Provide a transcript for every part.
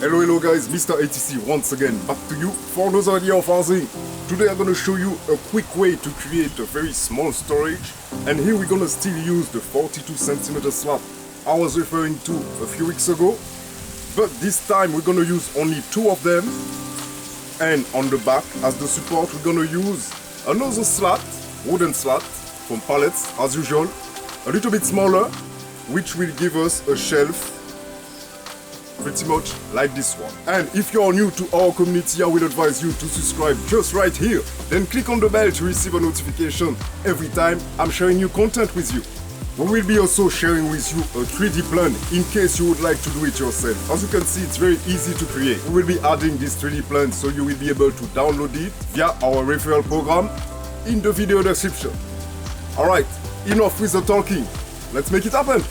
Hello guys, Mr. ATC once again back to you for another idea of housing. Today I'm gonna show you a quick way to create a very small storage, and here we're gonna still use the 42cm slat I was referring to a few weeks ago, but this time we're gonna use only 2 of them, and on the back as the support we're gonna use another slat, wooden slat from Pallet as usual, a little bit smaller, which will give us a shelf pretty much like this one. And if you're new to our community, I will advise you to subscribe just right here, then click on the bell to receive a notification every time I'm sharing new content with you. We will be also sharing with you a 3D plan in case you would like to do it yourself. As you can see, it's very easy to create. We will be adding this 3D plan so you will be able to download it via our referral program in the video description. Alright, enough with the talking, let's make it happen!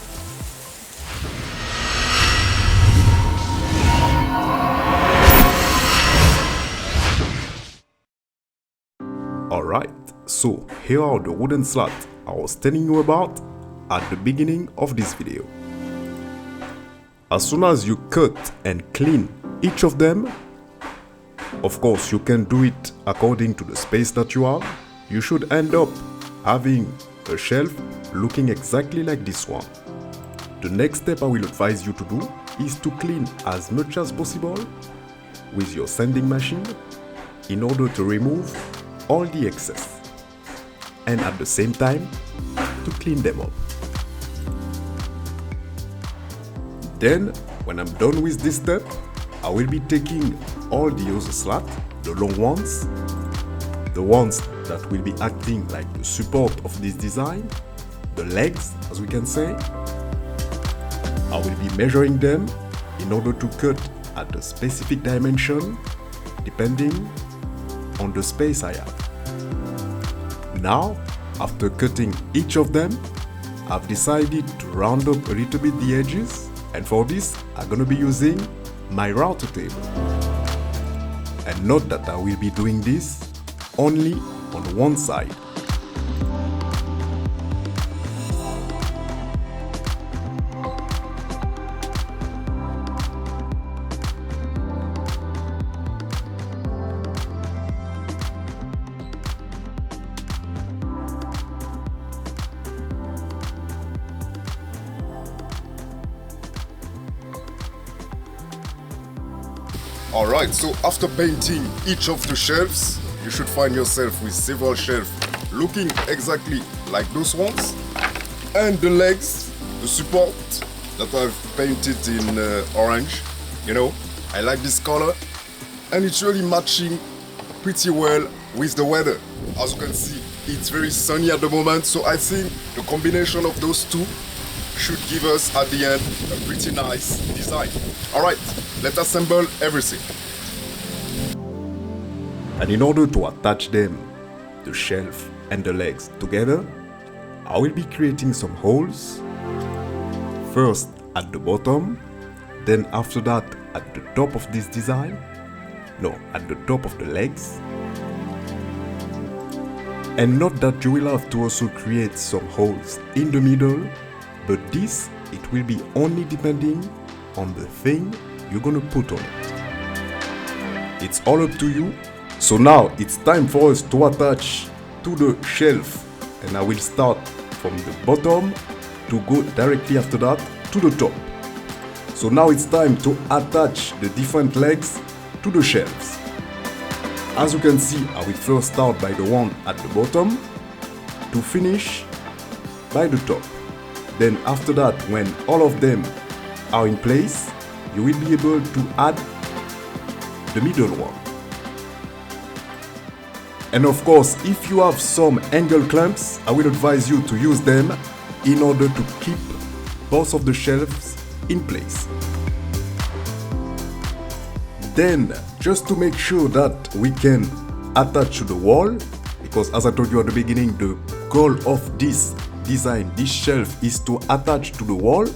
Alright, so here are the wooden slats I was telling you about at the beginning of this video. As soon as you cut and clean each of them, of course you can do it according to the space that you have, you should end up having a shelf looking exactly like this one. The next step I will advise you to do is to clean as much as possible with your sanding machine in order to remove all the excess, and at the same time to clean them up. Then when I'm done with this step, I will be taking all the other slats, the long ones, the ones that will be acting like the support of this design, the legs as we can say. I will be measuring them in order to cut at a specific dimension depending on the space I have. Now, after cutting each of them, I've decided to round up a little bit the edges, and for this I'm gonna be using my router table. And note that I will be doing this only on one side. Alright, so after painting each of the shelves, you should find yourself with several shelves looking exactly like those ones. And the legs, the support that I've painted in orange, you know, I like this color. And it's really matching pretty well with the weather. As you can see, it's very sunny at the moment, so I think the combination of those two should give us at the end a pretty nice design. Alright, let's assemble everything. And in order to attach them, the shelf and the legs together, I will be creating some holes. First at the bottom, then after that at the top of this design. No, at the top of the legs. And note that you will have to also create some holes in the middle, but this, it will be only depending on the thing you're gonna put on it. It's all up to you. So now it's time for us to attach to the shelf, and I will start from the bottom to go directly after that to the top. So now it's time to attach the different legs to the shelves. As you can see, I will first start by the one at the bottom to finish by the top. Then after that, when all of them are in place, you will be able to add the middle one. And of course, if you have some angle clamps, I will advise you to use them in order to keep both of the shelves in place. Then, just to make sure that we can attach to the wall, because as I told you at the beginning, the goal of this design, this shelf, is to attach to the wall,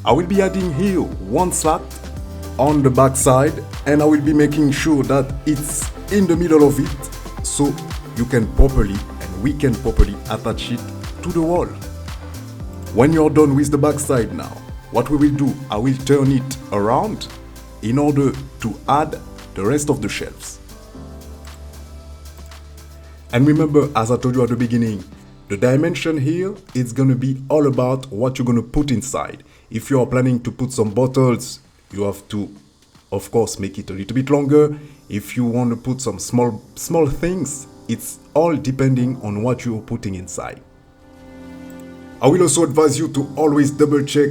I will be adding here one slat on the back side, and I will be making sure that it's in the middle of it so you can properly and we can properly attach it to the wall. When you're done with the back side now, what we will do, I will turn it around in order to add the rest of the shelves. And remember, as I told you at the beginning, the dimension here is gonna be all about what you're gonna put inside. If you are planning to put some bottles, you have to, of course, make it a little bit longer. If you want to put some small things, it's all depending on what you're putting inside. I will also advise you to always double check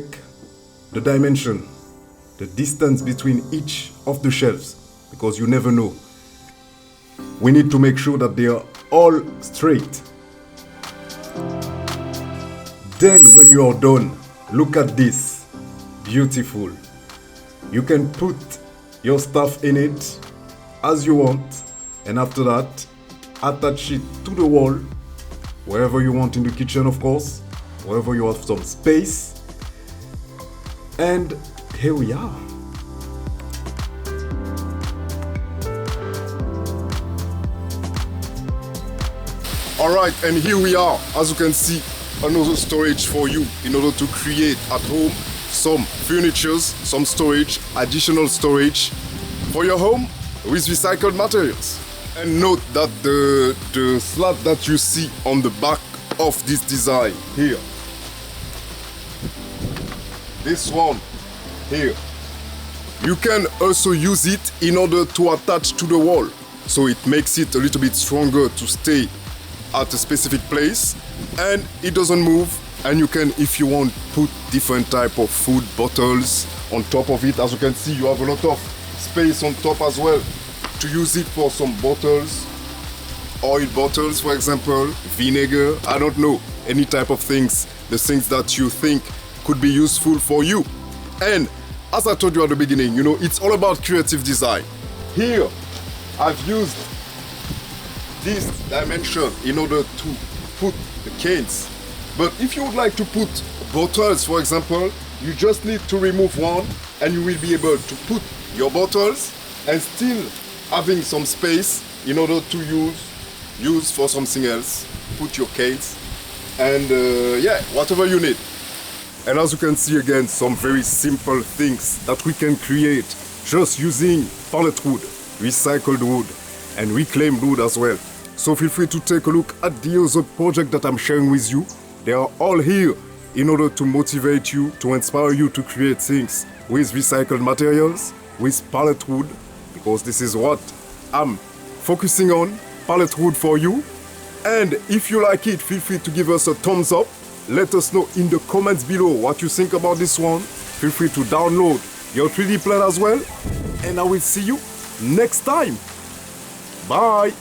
the dimension, the distance between each of the shelves, because you never know. We need to make sure that they are all straight. Then when you are done, look at this. Beautiful. You can put your stuff in it as you want, and after that, attach it to the wall, wherever you want in the kitchen, of course, wherever you have some space. And here we are. Alright, and here we are. As you can see, another storage for you in order to create at home some furnitures, some storage, additional storage for your home with recycled materials. And note that the slat that you see on the back of this design here, this one here, you can also use it in order to attach to the wall, so it makes it a little bit stronger to stay at a specific place and it doesn't move. And you can, if you want, put different type of food bottles on top of it. As you can see, you have a lot of space on top as well to use it for some bottles, oil bottles for example, vinegar, I don't know, any type of things, the things that you think could be useful for you. And as I told you at the beginning, you know, it's all about creative design. Here I've used this dimension in order to put the cans, but if you would like to put bottles for example, you just need to remove one and you will be able to put your bottles and still having some space in order to use for something else, put your cans and yeah, whatever you need. And as you can see again, some very simple things that we can create just using pallet wood, recycled wood and reclaimed wood as well. So feel free to take a look at the other project that I'm sharing with you. They are all here in order to motivate you, to inspire you to create things with recycled materials, with pallet wood, because this is what I'm focusing on, pallet wood for you. And if you like it, feel free to give us a thumbs up. Let us know in the comments below what you think about this one. Feel free to download your 3D plan as well. And I will see you next time. Bye.